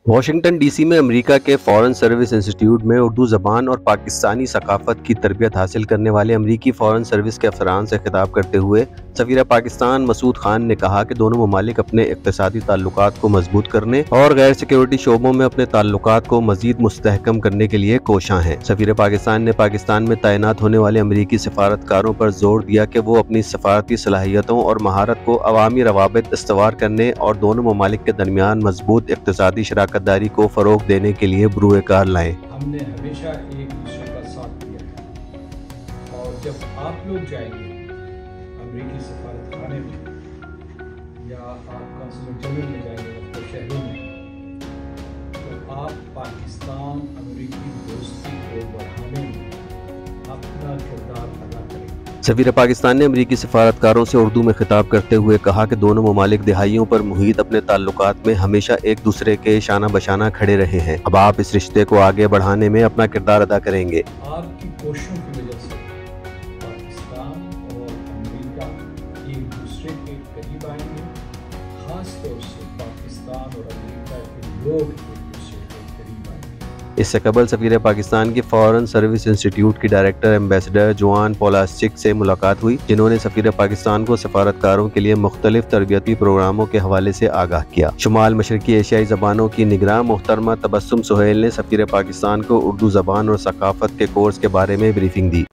Washington D C میں امریکہ کے foreign service institute میں اردو زبان اور پاکستانی ثقافت کی تربیت حاصل کرنے والے امریکی فارن سروس کے افسران سے خطاب کرتے ہوئے سفیر پاکستان مسعود خان نے کہا کہ دونوں ممالک اپنے اقتصادی تعلقات کو مضبوط کرنے اور غیر سیکیورٹی شعبوں میں اپنے تعلقات کو مزید مستحکم کرنے کے لیے کوشاں ہیں۔ سفیر پاکستان نے پاکستان میں تعینات ہونے والے امریکی سفارتکاروں پر زور دیا کہ وہ اپنی سفارتی صلاحیتوں اور مہارت کو عوامی روابط استوار کرنے اور دونوں ممالک کے درمیان مضبوط اقتصادی شراکت داری کو فروغ دینے کے لیے بروئے کار لائیں۔ ہم نے ہمیشہ ایک دوسرے کا ساتھ دیا ہے اور جب آپ لوگ جائیں گے امریکی سفارت خانے میں یا آپ کانسلیٹ جنرل میں جائیں گے دفتر شہروں میں، تو آپ پاکستان امریکی دوستی کو بڑھانے میں اپنا کردار ادا کریں گے۔ سفیر پاکستان نے امریکی سفارتکاروں سے اردو میں خطاب کرتے ہوئے کہا کہ دونوں ممالک دہائیوں پر محیط اپنے تعلقات میں ہمیشہ ایک دوسرے کے شانہ بشانہ کھڑے رہے ہیں۔ اب آپ اس رشتے کو آگے بڑھانے میں اپنا کردار ادا کریں گے۔ آپ کی کوششوں کی وجہ سے پاکستان اور امریکہ ایک دوسرے کے قریب آئیں گے، خاص طور سے پاکستان اور امریکہ کے لوگ ایک دوسرے کے قریب آئیں گے۔ اس سے قبل سفیر پاکستان کی فارن سروس انسٹیٹیوٹ کی ڈائریکٹر ایمبیسڈر جوان پولاسچک سے ملاقات ہوئی، جنہوں نے سفیر پاکستان کو سفارتکاروں کے لیے مختلف تربیتی پروگراموں کے حوالے سے آگاہ کیا۔ شمال مشرقی ایشیائی زبانوں کی نگراں محترمہ تبسم سہیل نے سفیر پاکستان کو اردو زبان اور ثقافت کے کورس کے بارے میں بریفنگ دی۔